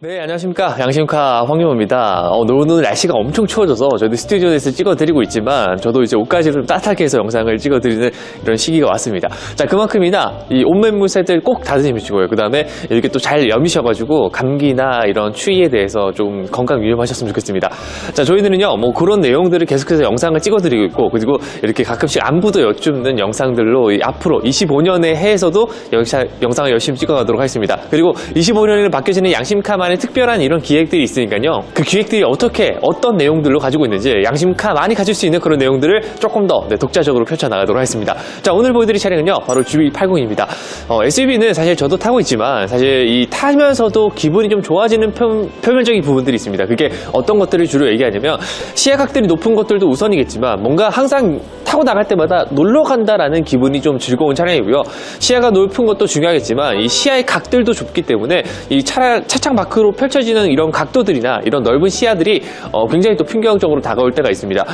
네, 안녕하십니까. 양심카 황유모입니다. 오늘 날씨가 엄청 추워져서 저희도 스튜디오에서 찍어드리고 있지만 저도 이제 옷까지 좀 따뜻하게 해서 영상을 찍어드리는 이런 시기가 왔습니다. 자, 그만큼이나 이 옷매무새들 꼭 다듬으시고요. 그 다음에 이렇게 또 잘 여미셔가지고 감기나 이런 추위에 대해서 좀 건강 유념하셨으면 좋겠습니다. 자, 저희들은요, 뭐 그런 내용들을 계속해서 영상을 찍어드리고 있고, 그리고 이렇게 가끔씩 안부도 여쭙는 영상들로 앞으로 25년의 해에서도 영상을 열심히 찍어가도록 하겠습니다. 그리고 25년에는 바뀌어지는 양심카만의 특별한 이런 기획들이 있으니까요. 그 기획들이 어떤 내용들로 가지고 있는지 양심카 많이 가질 수 있는 그런 내용들을 조금 더 독자적으로 펼쳐나가도록 하겠습니다. 자, 오늘 보여드릴 차량은요, 바로 GV80입니다. SUV는 사실 저도 타고 있지만 사실 이 타면서도 기분이 좀 좋아지는 표면적인 부분들이 있습니다. 그게 어떤 것들을 주로 얘기하냐면 시야각들이 높은 것들도 우선이겠지만 뭔가 항상 타고 나갈 때마다 놀러 간다라는 기분이 좀 즐거운 차량이고요. 시야가 높은 것도 중요하겠지만 이 시야의 각들도 좁기 때문에 이 차창 밖으로 펼쳐지는 이런 각도들이나 이런 넓은 시야들이 굉장히 또 풍경적으로 다가올 때가 있습니다.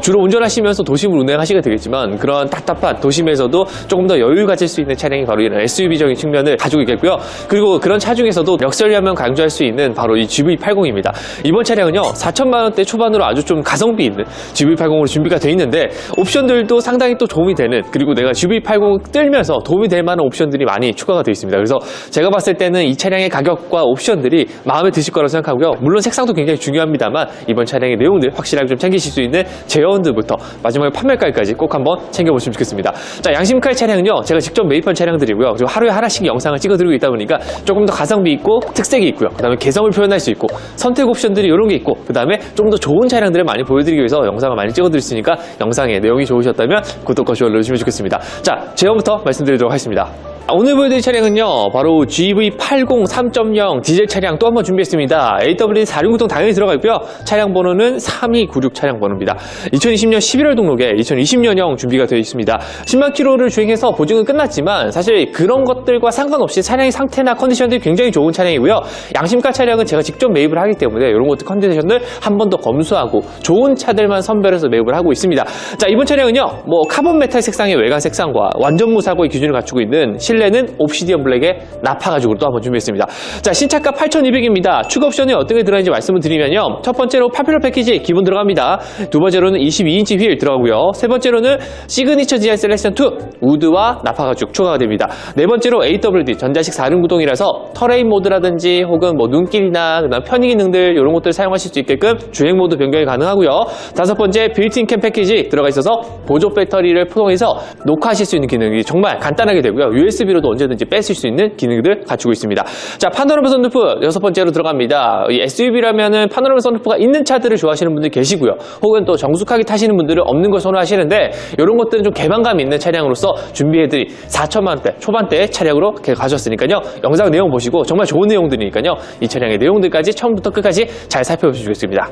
주로 운전하시면서 도심을 운행하시게 되겠지만 그런 답답한 도심에서도 조금 더 여유 가질 수 있는 차량이 바로 이런 SUV적인 측면을 가지고 있겠고요. 그리고 그런 차 중에서도 역설하면 강조할 수 있는 바로 이 GV80입니다. 이번 차량은요, 4천만 원대 초반으로 아주 좀 가성비 있는 GV80으로 준비가 되어 있는데 옵션들도 상당히 또 도움이 되는, 그리고 내가 GV80 끌면서 도움이 될 만한 옵션들이 많이 추가가 되어 있습니다. 그래서 제가 봤을 때는 이 차량의 가격과 옵션들이 마음에 드실 거라고 생각하고요. 물론 색상도 굉장히 중요합니다만 이번 차량의 내용들 확실하게 좀 챙기실 수 있는 제어원들부터 마지막에 판매가까지 꼭 한번 챙겨보시면 좋겠습니다. 자, 양심카의 차량은요, 제가 직접 매입한 차량들이고요. 그리고 하루에 하나씩 영상을 찍어드리고 있다 보니까 조금 더 가성비 있고 특색이 있고요. 그 다음에 개성을 표현할 수 있고 선택 옵션들이 이런 게 있고, 그 다음에 좀 더 좋은 차량들을 많이 보여드리기 위해서 영상을 많이 찍어드렸으니까 영상의 내용이 좋으셨다면 구독과 좋아요 눌러주시면 좋겠습니다. 자, 제어부터 말씀드리도록 하겠습니다. 오늘 보여드릴 차량은요, 바로 GV80 3.0 디젤 차량 또 한번 준비했습니다. AWD 460동 당연히 들어가 있고요. 차량 번호는 3296 차량 번호입니다. 2020년 11월 등록에 2020년형 준비가 되어 있습니다. 10만 킬로를 주행해서 보증은 끝났지만 사실 그런 것들과 상관없이 차량의 상태나 컨디션들이 굉장히 좋은 차량이고요. 양심카 차량은 제가 직접 매입을 하기 때문에 이런 것들 컨디션을 한 번 더 검수하고 좋은 차들만 선별해서 매입을 하고 있습니다. 자, 이번 차량은요, 뭐 카본 메탈 색상의 외관 색상과 완전 무사고의 기준을 갖추고 있는 실내는 옵시디언 블랙의 나파 가죽으로 또 한번 준비했습니다. 자, 신차가 8,200입니다. 추가 옵션이 어떤 게 들어가는지 말씀을 드리면요, 첫 번째로 파퓰러 패키지 기본 들어갑니다. 두 번째로는 22인치 휠 들어가고요. 세 번째로는 시그니처 GR 셀렉션 2 우드와 나파 가죽 추가가 됩니다. 네 번째로 AWD 전자식 4륜구동이라서 터레인 모드라든지 혹은 뭐 눈길이나 그다음 편의 기능들 이런 것들 사용하실 수 있게끔 주행 모드 변경이 가능하고요. 다섯 번째 빌트인 캠 패키지 들어가 있어서 보조 배터리를 포함해서 녹화하실 수 있는 기능이 정말 간단하게 되고요. USB로도 언제든지 뺏을 수 있는 기능들 갖추고 있습니다. 자, 파노라마 선루프 여섯 번째로 들어갑니다. 이 SUV라면은 파노라마 선루프가 있는 차들을 좋아하시는 분들 계시고요. 혹은 또 정숙하게 타시는 분들은 없는 걸 선호하시는데 이런 것들은 좀 개방감 있는 차량으로서 준비해드릴 4천만 원대 초반대 차량으로 가져왔으니까요. 영상 내용 보시고 정말 좋은 내용들이니까요. 이 차량의 내용들까지 처음부터 끝까지 잘 살펴보시겠습니다.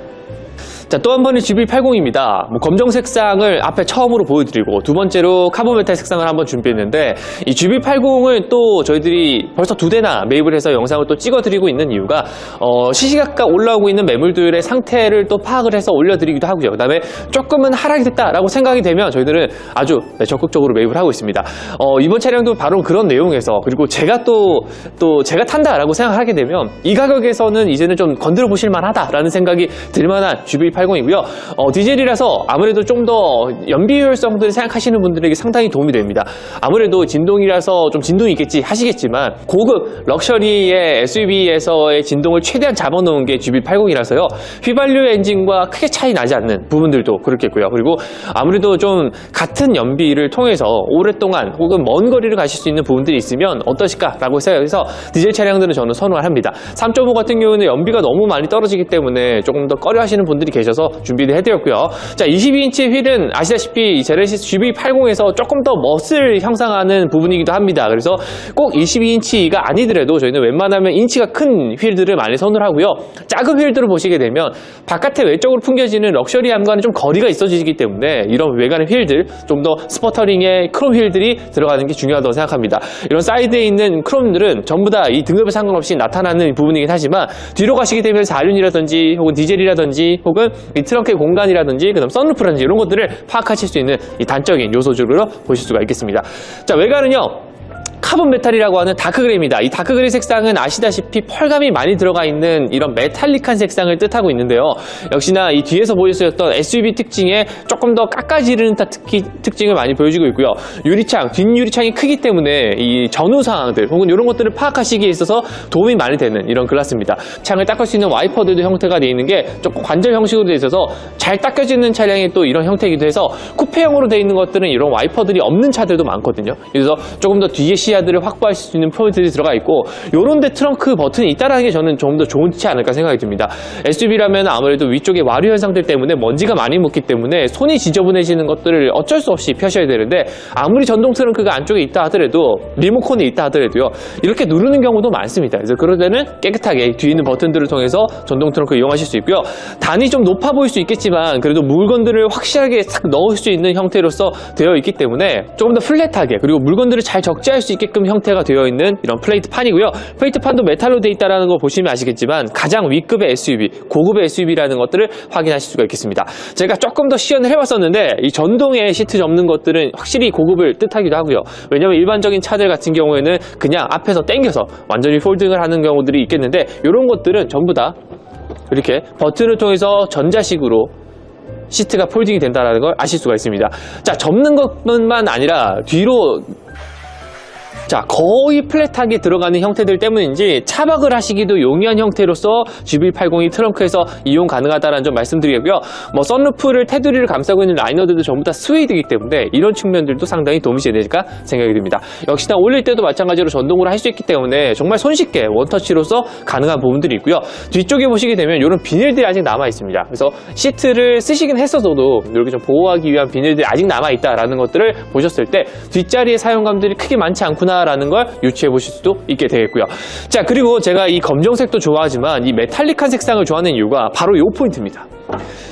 자, 또 한 번은 GV80입니다. 뭐 검정 색상을 앞에 처음으로 보여드리고 두 번째로 카본 메탈 색상을 한번 준비했는데 이 GV80을 또 저희들이 벌써 2대나 매입을 해서 영상을 또 찍어드리고 있는 이유가 시시각각 올라오고 있는 매물들의 상태를 또 파악을 해서 올려드리기도 하고요. 그 다음에 조금은 하락이 됐다라고 생각이 되면 저희들은 아주 적극적으로 매입을 하고 있습니다. 이번 차량도 바로 그런 내용에서, 그리고 제가 또 제가 탄다라고 생각하게 되면 이 가격에서는 이제는 좀 건드려 보실 만하다라는 생각이 들만한 GV80이고요. 디젤이라서 아무래도 좀 더 연비 효율성들을 생각하시는 분들에게 상당히 도움이 됩니다. 아무래도 진동이라서 좀 진동이 있겠지 하시겠지만 고급 럭셔리의 SUV에서의 진동을 최대한 잡아놓은 게 GV80이라서요. 휘발유 엔진과 크게 차이 나지 않는 부분들도 그렇겠고요. 그리고 아무래도 좀 같은 연비를 통해서 오랫동안 혹은 먼 거리를 가실 수 있는 부분들이 있으면 어떠실까라고 생각해서 디젤 차량들은 저는 선호를 합니다. 3.5 같은 경우는 연비가 너무 많이 떨어지기 때문에 조금 더 꺼려 하시는 분들이 계셔서 준비를 해드렸고요. 자, 22인치 휠은 아시다시피 제네시스 GV80에서 조금 더 멋을 형상하는 부분이기도 합니다. 그래서 꼭 22인치가 아니더라도 저희는 웬만하면 인치가 큰 휠들을 많이 선호를 하고요. 작은 휠들을 보시게 되면 바깥에 외적으로 풍겨지는 럭셔리함과는 좀 거리가 있어지기 때문에 이런 외관의 휠들, 좀 더 스퍼터링의 크롬 휠들이 들어가는 게 중요하다고 생각합니다. 이런 사이드에 있는 크롬들은 전부 다 이 등급에 상관없이 나타나는 부분이긴 하지만 뒤로 가시게 되면 4륜이라든지 혹은 디젤이라든지 혹은 이 트렁크의 공간이라든지 그다음 선루프라든지 이런 것들을 파악하실 수 있는 이 단적인 요소적으로 보실 수가 있겠습니다. 자, 외관은요, 카본 메탈이라고 하는 다크그레이입니다. 이 다크그레이 색상은 아시다시피 펄감이 많이 들어가 있는 이런 메탈릭한 색상을 뜻하고 있는데요. 역시나 이 뒤에서 보여주셨던 SUV 특징에 조금 더 깎아지르는 특징을 많이 보여주고 있고요. 유리창, 뒷유리창이 크기 때문에 이 전후 상황들 혹은 이런 것들을 파악하시기에 있어서 도움이 많이 되는 이런 글라스입니다. 창을 닦을 수 있는 와이퍼들도 형태가 되어 있는 게 조금 관절 형식으로 되어 있어서 잘 닦여지는 차량이 또 이런 형태이기도 해서 쿠페형으로 되어 있는 것들은 이런 와이퍼들이 없는 차들도 많거든요. 그래서 조금 더 뒤에 시야들을 확보할 수 있는 포인트들이 들어가 있고 요런 데 트렁크 버튼이 있다는 게 저는 좀 더 좋지 않을까 생각이 듭니다. SUV라면 아무래도 위쪽에 와류 현상들 때문에 먼지가 많이 묻기 때문에 손이 지저분해지는 것들을 어쩔 수 없이 펴셔야 되는데 아무리 전동 트렁크가 안쪽에 있다 하더라도 리모컨이 있다 하더라도요 이렇게 누르는 경우도 많습니다. 그래서 그럴 때는 깨끗하게 뒤에 있는 버튼들을 통해서 전동 트렁크 이용하실 수 있고요. 단이 좀 높아 보일 수 있겠지만 그래도 물건들을 확실하게 싹 넣을 수 있는 형태로서 되어 있기 때문에 조금 더 플랫하게 그리고 물건들을 잘 적재할 수 있게끔 형태가 되어 있는 이런 플레이트판이고요. 플레이트판도 메탈로 되어 있다는 거 보시면 아시겠지만 가장 위급의 SUV, 고급의 SUV라는 것들을 확인하실 수가 있겠습니다. 제가 조금 더 시연을 해봤었는데 이 전동의 시트 접는 것들은 확실히 고급을 뜻하기도 하고요. 왜냐하면 일반적인 차들 같은 경우에는 그냥 앞에서 당겨서 완전히 폴딩을 하는 경우들이 있겠는데 이런 것들은 전부 다 이렇게 버튼을 통해서 전자식으로 시트가 폴딩이 된다는 걸 아실 수가 있습니다. 자, 접는 것뿐만 아니라 뒤로 거의 플랫하게 들어가는 형태들 때문인지 차박을 하시기도 용이한 형태로서 GV80이 트렁크에서 이용 가능하다는 점 말씀드리고요. 선루프를 테두리를 감싸고 있는 라이너들도 전부 다 스웨이드이기 때문에 이런 측면들도 상당히 도움이 되지 않을까 생각이 듭니다. 역시나 올릴 때도 마찬가지로 전동으로 할 수 있기 때문에 정말 손쉽게 원터치로서 가능한 부분들이 있고요. 뒤쪽에 보시게 되면 이런 비닐들이 아직 남아 있습니다. 그래서 시트를 쓰시긴 했어도 이렇게 좀 보호하기 위한 비닐들이 아직 남아 있다라는 것들을 보셨을 때 뒷자리의 사용감들이 크게 많지 않구나 라는 걸 유추해 보실 수도 있게 되겠고요. 자, 그리고 제가 이 검정색도 좋아하지만 이 메탈릭한 색상을 좋아하는 이유가 바로 이 포인트입니다.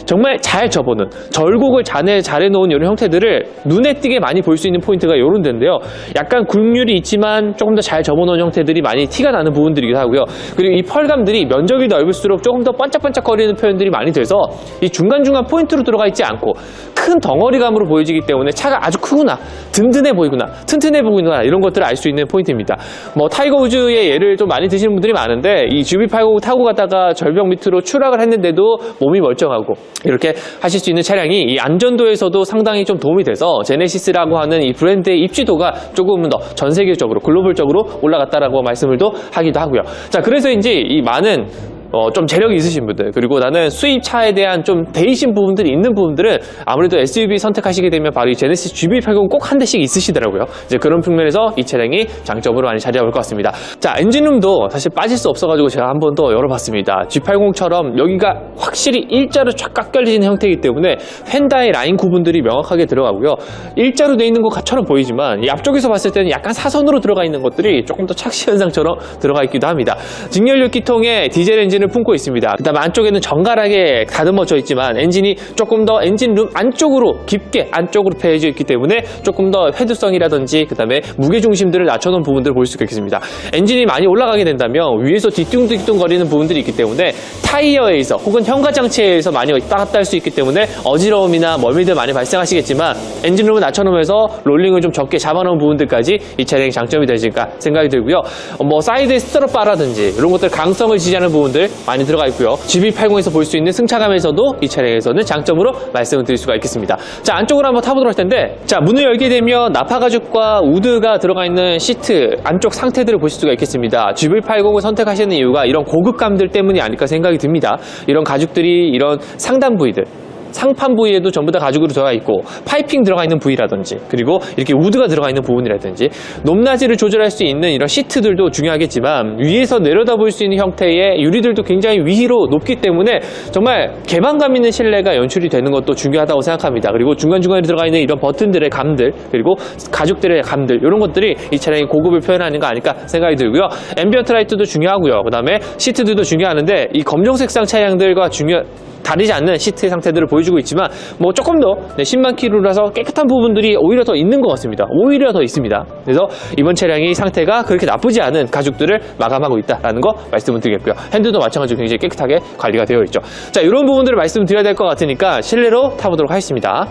정말 잘 접어놓은 절곡을 잘 해놓은 이런 형태들을 눈에 띄게 많이 볼 수 있는 포인트가 이런 데인데요. 약간 굴률이 있지만 조금 더 잘 접어놓은 형태들이 많이 티가 나는 부분들이기도 하고요. 그리고 이 펄감들이 면적이 넓을수록 조금 더 반짝반짝거리는 표현들이 많이 돼서 이 중간중간 포인트로 들어가 있지 않고 큰 덩어리감으로 보여지기 때문에 차가 아주 크구나, 든든해 보이구나, 튼튼해 보이구나 이런 것들을 알 수 있는 포인트입니다. 타이거 우즈의 예를 좀 많이 드시는 분들이 많은데 이 GV80 타고 가다가 절벽 밑으로 추락을 했는데도 몸이 멀쩡하고 이렇게 하실 수 있는 차량이 이 안전도에서도 상당히 좀 도움이 돼서 제네시스라고 하는 이 브랜드의 입지도가 조금 더 전 세계적으로 글로벌적으로 올라갔다라고 말씀을 또 하기도 하고요. 자, 그래서인지 이 많은 좀 재력이 있으신 분들 그리고 나는 수입차에 대한 좀 데이신 부분들이 있는 부분들은 아무래도 SUV 선택하시게 되면 바로 이 제네시스 GV80 꼭 한 대씩 있으시더라고요. 이제 그런 측면에서 이 차량이 장점으로 많이 자리 잡을 것 같습니다. 자, 엔진룸도 사실 빠질 수 없어가지고 제가 한번 더 열어봤습니다. G80처럼 여기가 확실히 일자로 쫙 깎여지는 형태이기 때문에 휀다의 라인 구분들이 명확하게 들어가고요. 일자로 돼 있는 것처럼 보이지만 이 앞쪽에서 봤을 때는 약간 사선으로 들어가 있는 것들이 조금 더 착시 현상처럼 들어가 있기도 합니다. 직렬 유기통에 디젤 엔진을 품고 있습니다. 그 다음 안쪽에는 정갈하게 다듬어져 있지만 엔진이 조금 더 엔진룸 안쪽으로 깊게 안쪽으로 배해져 있기 때문에 조금 더 회두성이라든지 그 다음에 무게중심들을 낮춰놓은 부분들을 볼 수가 있습니다. 엔진이 많이 올라가게 된다면 위에서 뒤뚱뒤뚱 거리는 부분들이 있기 때문에 타이어에 의해서 혹은 현가장치에 의해서 많이 왔다 갔다 할 수 있기 때문에 어지러움이나 멀미들 많이 발생하시겠지만 엔진룸을 낮춰놓으면서 롤링을 좀 적게 잡아놓은 부분들까지 이 차량의 장점이 되지 않을까 생각이 들고요. 사이드에 스트럿 바라든지 이런 것들 강성을 지지하는 부분들 많이 들어가 있고요. GV80에서 볼 수 있는 승차감에서도 이 차량에서는 장점으로 말씀을 드릴 수가 있겠습니다. 자, 안쪽으로 한번 타보도록 할 텐데 자, 문을 열게 되면 나파 가죽과 우드가 들어가 있는 시트 안쪽 상태들을 보실 수가 있겠습니다. GV80을 선택하시는 이유가 이런 고급감들 때문이 아닐까 생각이 듭니다. 이런 가죽들이 이런 상단 부위들 상판 부위에도 전부 다 가죽으로 들어가 있고 파이핑 들어가 있는 부위라든지 그리고 이렇게 우드가 들어가 있는 부분이라든지 높낮이를 조절할 수 있는 이런 시트들도 중요하겠지만 위에서 내려다볼 수 있는 형태의 유리들도 굉장히 위로 높기 때문에 정말 개방감 있는 실내가 연출이 되는 것도 중요하다고 생각합니다. 그리고 중간중간에 들어가 있는 이런 버튼들의 감들 그리고 가죽들의 감들 이런 것들이 이 차량의 고급을 표현하는 거 아닐까 생각이 들고요. 앰비언트 라이트도 중요하고요. 그 다음에 시트들도 중요하는데 이 검정색상 차량들과 다르지 않는 시트의 상태들을 보여주고 있지만 조금 더 10만 킬로라서 깨끗한 부분들이 오히려 더 있는 것 같습니다. 오히려 더 있습니다. 그래서 이번 차량의 상태가 그렇게 나쁘지 않은 가죽들을 마감하고 있다는 거 말씀을 드리겠고요. 핸들도 마찬가지로 굉장히 깨끗하게 관리가 되어 있죠. 자, 이런 부분들을 말씀드려야 될 것 같으니까 실내로 타보도록 하겠습니다.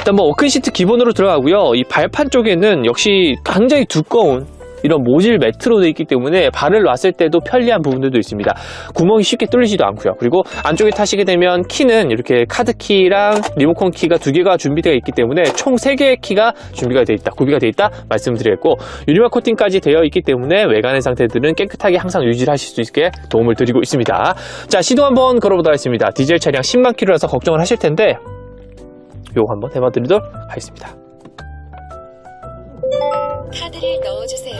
일단 뭐 워크 시트 기본으로 들어가고요. 이 발판 쪽에는 역시 굉장히 두꺼운 이런 모질 매트로 되어 있기 때문에 발을 놨을 때도 편리한 부분들도 있습니다. 구멍이 쉽게 뚫리지도 않고요. 그리고 안쪽에 타시게 되면 키는 이렇게 카드키랑 리모컨 키가 2개가 준비되어 있기 때문에 총 3개의 키가 준비가 되어 있다, 구비가 되어 있다 말씀드렸고, 유리막 코팅까지 되어 있기 때문에 외관의 상태들은 깨끗하게 항상 유지를 하실 수 있게 도움을 드리고 있습니다. 자, 시동 한번 걸어보도록 하겠습니다. 디젤 차량 10만 킬로라서 걱정을 하실 텐데 요거 한번 해봐 드리도록 하겠습니다. 카드를 넣어주세요.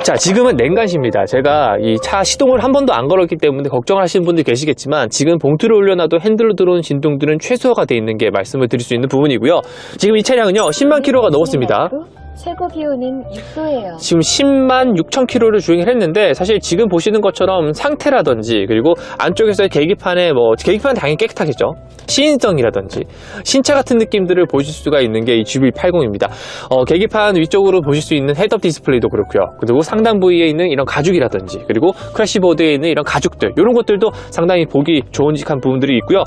자, 지금은 냉간시입니다. 제가 이 차 시동을 한 번도 안 걸었기 때문에 걱정을 하시는 분들 계시겠지만, 지금 봉투를 올려놔도 핸들로 들어오는 진동들은 최소화가 되어 있는 게 말씀을 드릴 수 있는 부분이고요. 지금 이 차량은요 10만 킬로가 넘었습니다. 최고 기온은 6도예요. 지금 10만 6천 킬로를 주행을 했는데, 사실 지금 보시는 것처럼 상태라든지, 그리고 안쪽에서의 계기판에 계기판 당연히 깨끗하겠죠. 시인성이라든지 신차 같은 느낌들을 보실 수가 있는 게 이 GV80입니다. 계기판 위쪽으로 보실 수 있는 헤드업 디스플레이도 그렇고요. 그리고 상단 부위에 있는 이런 가죽이라든지, 그리고 크래시보드에 있는 이런 가죽들, 이런 것들도 상당히 보기 좋은직한 부분들이 있고요.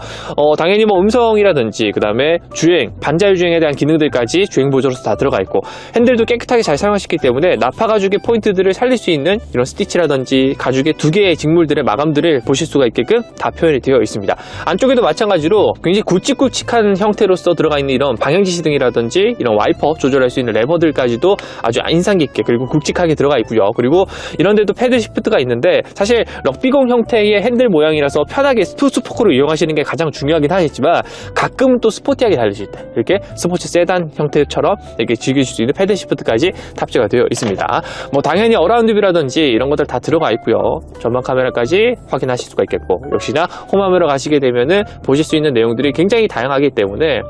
당연히 뭐 음성이라든지, 그 다음에 주행, 반자율 주행에 대한 기능들까지 주행 보조로서 다 들어가 있고, 핸들도 깨끗하게 잘 사용하셨기 때문에 나파 가죽의 포인트들을 살릴 수 있는 이런 스티치라든지 가죽의 2개의 직물들의 마감들을 보실 수가 있게끔 다 표현이 되어 있습니다. 안쪽에도 마찬가지로 굉장히 굵직굵직한 형태로서 들어가 있는 이런 방향지시등이라든지 이런 와이퍼 조절할 수 있는 레버들까지도 아주 인상 깊게 그리고 굵직하게 들어가 있고요. 그리고 이런 데도 패드 시프트가 있는데, 사실 럭비공 형태의 핸들 모양이라서 편하게 스포크로 이용하시는 게 가장 중요하긴 하겠지만, 가끔은 또 스포티하게 달리실 때 이렇게 스포츠 세단 형태처럼 이렇게 즐기실 수 있는 패드 시프트까지 탑재가 되어 있습니다. 뭐 당연히 어라운드 뷰라든지 이런 것들 다 들어가 있고요. 전방 카메라까지 확인하실 수가 있겠고, 역시나 홈화면으로 가시게 되면은 보실 수 있는 내용들이 굉장히 다양하기 때문에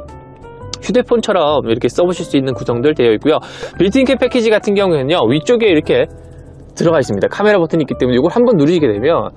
휴대폰처럼 이렇게 써보실 수 있는 구성들 되어 있고요. 빌트인 캠 패키지 같은 경우에는요, 위쪽에 이렇게 들어가 있습니다. 카메라 버튼이 있기 때문에 이걸 한번 누르시게 되면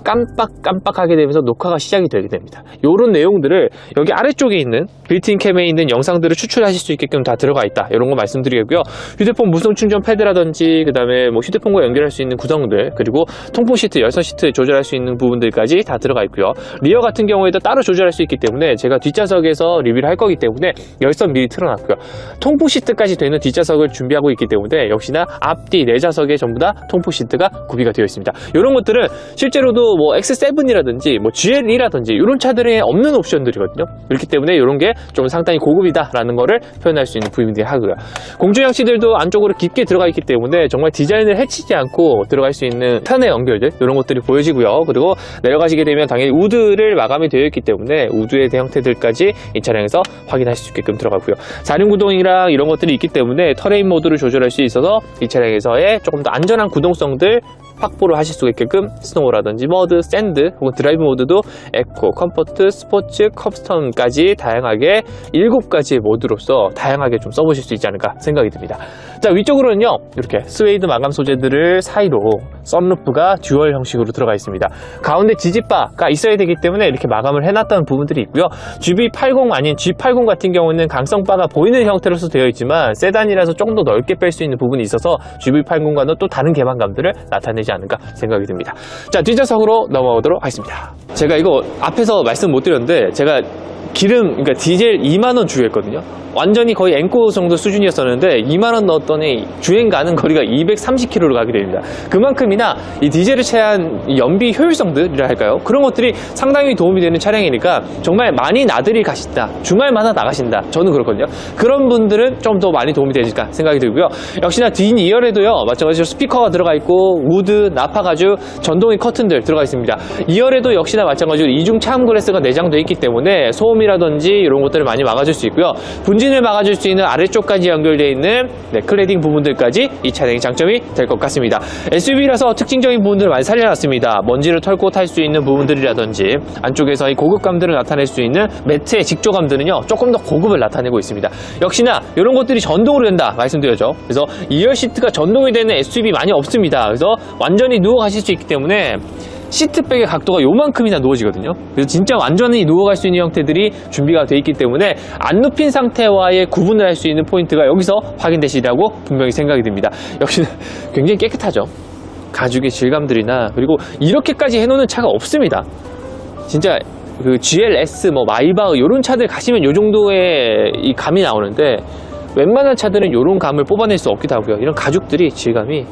깜빡깜빡하게 되면서 녹화가 시작이 되게 됩니다. 이런 내용들을 여기 아래쪽에 있는 빌트인 캠에 있는 영상들을 추출하실 수 있게끔 다 들어가 있다, 이런 거 말씀드리겠고요. 휴대폰 무선 충전 패드라든지, 그 다음에 뭐 휴대폰과 연결할 수 있는 구성들, 그리고 통풍 시트, 열선 시트 조절할 수 있는 부분들까지 다 들어가 있고요. 리어 같은 경우에도 따로 조절할 수 있기 때문에 제가 뒷좌석에서 리뷰를 할 거기 때문에 열선 미리 틀어놨고요. 통풍 시트까지 되는 뒷좌석을 준비하고 있기 때문에 역시나 앞뒤 4좌석에 전부 다 통풍 시트가 구비가 되어 있습니다. 이런 것들은 실제로도 뭐 X7이라든지 뭐 GL이라든지 이런 차들에 없는 옵션들이거든요. 그렇기 때문에 이런 게 좀 상당히 고급이다라는 거를 표현할 수 있는 부분들이 하고요. 공조 장치들도 안쪽으로 깊게 들어가 있기 때문에 정말 디자인을 해치지 않고 들어갈 수 있는 편의 연결들, 이런 것들이 보여지고요. 그리고 내려가시게 되면 당연히 우드를 마감이 되어 있기 때문에 우드의 형태들까지 이 차량에서 확인하실 수 있게끔 들어가고요. 4륜 구동이랑 이런 것들이 있기 때문에 터레인 모드를 조절할 수 있어서 이 차량에서의 조금 더 안전한 구동성들 확보를 하실 수 있게끔 스노우라든지 머드, 샌드 혹은 드라이브 모드도 에코, 컴포트, 스포츠, 커스텀까지 다양하게 7가지의 모드로서 다양하게 좀 써보실 수 있지 않을까 생각이 듭니다. 자, 위쪽으로는요 이렇게 스웨이드 마감 소재들을 사이로 썬루프가 듀얼 형식으로 들어가 있습니다. 가운데 지지바가 있어야 되기 때문에 이렇게 마감을 해놨다는 부분들이 있고요. GV80 아닌 G80 같은 경우는 강성바가 보이는 형태로서 되어 있지만 세단이라서 조금 더 넓게 뺄 수 있는 부분이 있어서 GV80과는 또 다른 개방감들을 나타내지 않을까 생각이 듭니다. 자, 뒷좌석으로 넘어오도록 하겠습니다. 제가 이거 앞에서 말씀 못 드렸는데, 제가 그러니까 디젤 2만원 주유했거든요. 완전히 거의 엔코 정도 수준이었었는데 2만원 넣었더니 주행 가는 거리가 230km로 가게 됩니다. 그만큼이나 이 디젤을 채한 연비 효율성들이라 할까요? 그런 것들이 상당히 도움이 되는 차량이니까 정말 많이 나들이 가신다, 주말마다 나가신다, 저는 그렇거든요. 그런 분들은 좀 더 많이 도움이 되실까 생각이 들고요. 역시나 뒷 2열에도요 마찬가지로 스피커가 들어가 있고 우드, 나파 가죽, 전동의 커튼들 들어가 있습니다. 2열에도 역시나 마찬가지로 이중 차음 글래스가 내장되어 있기 때문에 소음이라든지 이런 것들을 많이 막아줄 수 있고요. 분진을 막아줄 수 있는 아래쪽까지 연결되어 있는 클래딩 부분들까지 이 차량의 장점이 될 것 같습니다. SUV라서 특징적인 부분들을 많이 살려놨습니다. 먼지를 털고 탈 수 있는 부분들이라든지 안쪽에서의 고급감들을 나타낼 수 있는 매트의 직조감들은요 조금 더 고급을 나타내고 있습니다. 역시나 이런 것들이 전동으로 된다 말씀드렸죠. 그래서 2열 시트가 전동이 되는 SUV 많이 없습니다. 그래서 완전히 누워 가실 수 있기 때문에 시트백의 각도가 요만큼이나 누워지거든요. 그래서 진짜 완전히 누워갈 수 있는 형태들이 준비가 되어 있기 때문에 안 눕힌 상태와의 구분을 할 수 있는 포인트가 여기서 확인되시리라고 분명히 생각이 듭니다. 역시 굉장히 깨끗하죠. 가죽의 질감들이나, 그리고 이렇게까지 해놓는 차가 없습니다. 진짜 그 GLS, 뭐 마이바흐 이런 차들 가시면 이 정도의 이 감이 나오는데 웬만한 차들은 이런 감을 뽑아낼 수 없기도 하고요. 이런 가죽들이 질감이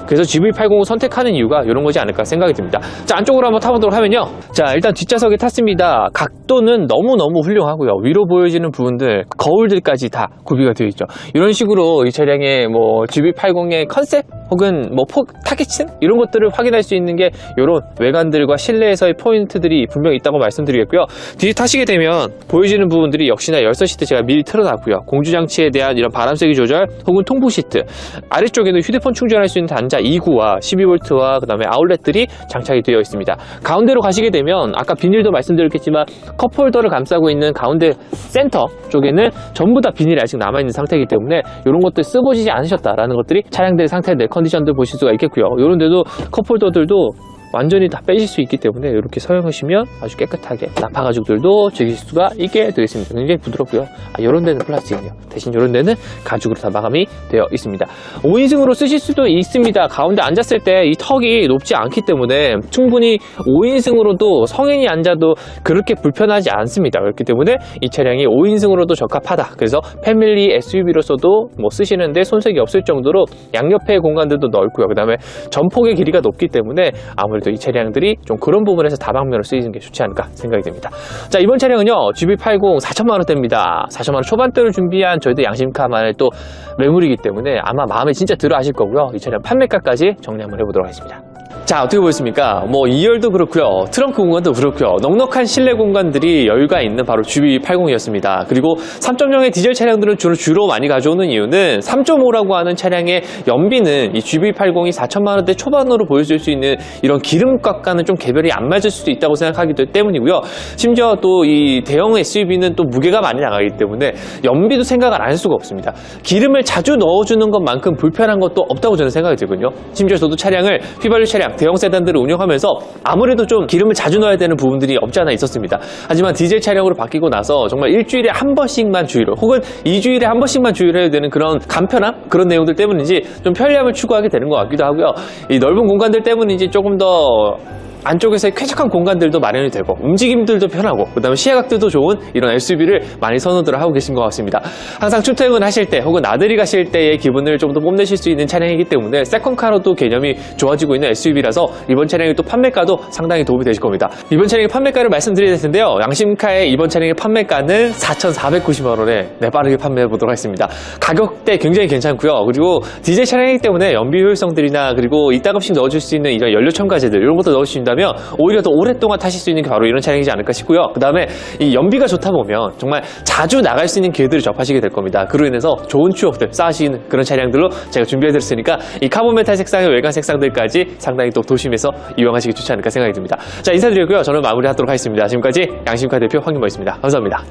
그래서 GV80을 선택하는 이유가 이런 거지 않을까 생각이 듭니다. 자, 안쪽으로 한번 타보도록 하면요. 자, 일단 뒷좌석에 탔습니다. 각도는 너무너무 훌륭하고요. 위로 보여지는 부분들, 거울들까지 다 구비가 되어 있죠. 이런 식으로 이 차량의 뭐 GV80의 컨셉 혹은 뭐 타겟층 이런 것들을 확인할 수 있는 게 이런 외관들과 실내에서의 포인트들이 분명히 있다고 말씀드리겠고요. 뒤에 타시게 되면 보여지는 부분들이 역시나 열선 시트 제가 미리 틀어놨고요. 공조장치에 대한 이런 바람 세기 조절 혹은 통풍 시트, 아래쪽에는 휴대폰 충전할 수 있는 단자 2구와 12V와 그 다음에 아울렛들이 장착이 되어 있습니다. 가운데로 가시게 되면 아까 비닐도 말씀드렸겠지만 컵홀더를 감싸고 있는 가운데 센터 쪽에는 전부 다 비닐이 아직 남아있는 상태이기 때문에 이런 것들 쓰보지지 않으셨다라는 것들이 차량들의 상태 내 컨디션들 보실 수가 있겠고요. 이런 데도 컵홀더들도 완전히 다 빼실 수 있기 때문에 이렇게 사용하시면 아주 깨끗하게 나파 가죽들도 즐길 수가 있게 되겠습니다. 굉장히 부드럽고요. 이런 데는 플라스틱이네요. 대신 이런 데는 가죽으로 다 마감이 되어 있습니다. 5인승으로 쓰실 수도 있습니다. 가운데 앉았을 때 이 턱이 높지 않기 때문에 충분히 5인승으로도 성인이 앉아도 그렇게 불편하지 않습니다. 그렇기 때문에 이 차량이 5인승으로도 적합하다. 그래서 패밀리 SUV로서도 뭐 쓰시는데 손색이 없을 정도로 양옆에 공간들도 넓고요. 그 다음에 전폭의 길이가 높기 때문에 아무래도 이 차량들이 좀 그런 부분에서 다방면으로 쓰이는 게 좋지 않을까 생각이 됩니다. 자, 이번 차량은요 GV80 4천만원대입니다. 4천만원 초반대를 준비한 저희도 양심카만의 또 매물이기 때문에 아마 마음에 진짜 들어 하실 거고요. 이 차량 판매가까지 정리 한번 해보도록 하겠습니다. 자, 어떻게 보였습니까? 뭐 2열도 그렇고요, 트렁크 공간도 그렇고요, 넉넉한 실내 공간들이 여유가 있는 바로 GV80이었습니다. 그리고 3.0의 디젤 차량들은 주로 많이 가져오는 이유는 3.5라고 하는 차량의 연비는 이 GV80이 4천만원대 초반으로 보여줄 수 있는 이런 기름값과는 좀 개별이 안 맞을 수도 있다고 생각하기 때문이고요. 심지어 또 이 대형 SUV는 또 무게가 많이 나가기 때문에 연비도 생각을 안 할 수가 없습니다. 기름을 자주 넣어주는 것만큼 불편한 것도 없다고 저는 생각이 들거든요. 심지어 저도 차량을 휘발유 차량, 대형 세단들을 운영하면서 아무래도 좀 기름을 자주 넣어야 되는 부분들이 없지 않아 있었습니다. 하지만 디젤 차량으로 바뀌고 나서 정말 일주일에 한 번씩만 주유를 혹은 2주일에 한 번씩만 주유를 해야 되는 그런 간편함? 그런 내용들 때문인지 좀 편리함을 추구하게 되는 것 같기도 하고요. 이 넓은 공간들 때문인지 조금 더 안쪽에서의 쾌적한 공간들도 마련이 되고 움직임들도 편하고 그 다음에 시야각들도 좋은 이런 SUV를 많이 선호들 하고 계신 것 같습니다. 항상 출퇴근하실 때 혹은 나들이 가실 때의 기분을 좀 더 뽐내실 수 있는 차량이기 때문에 세컨카로도 개념이 좋아지고 있는 SUV라서 이번 차량의 또 판매가도 상당히 도움이 되실 겁니다. 이번 차량의 판매가를 말씀드릴 텐데요. 양심카의 이번 차량의 판매가는 4,490만원에 빠르게 판매해 보도록 하겠습니다. 가격대 굉장히 괜찮고요. 그리고 디젤 차량이기 때문에 연비 효율성들이나 그리고 이따금씩 넣어줄 수 있는 이런 연료 첨가제들 이런 것도 넣을 수 있다 면 오히려 더 오랫동안 타실 수 있는 게 바로 이런 차량이지 않을까 싶고요. 그 다음에 이 연비가 좋다 보면 정말 자주 나갈 수 있는 기회들을 접하시게 될 겁니다. 그로 인해서 좋은 추억들 쌓으시는 그런 차량들로 제가 준비해드렸으니까 이 카본 메탈 색상의 외관 색상들까지 상당히 또 도심에서 이용하시기 좋지 않을까 생각이 듭니다. 자, 인사드리고요. 저는 마무리하도록 하겠습니다. 지금까지 양심카 대표 황윤모였습니다. 감사합니다.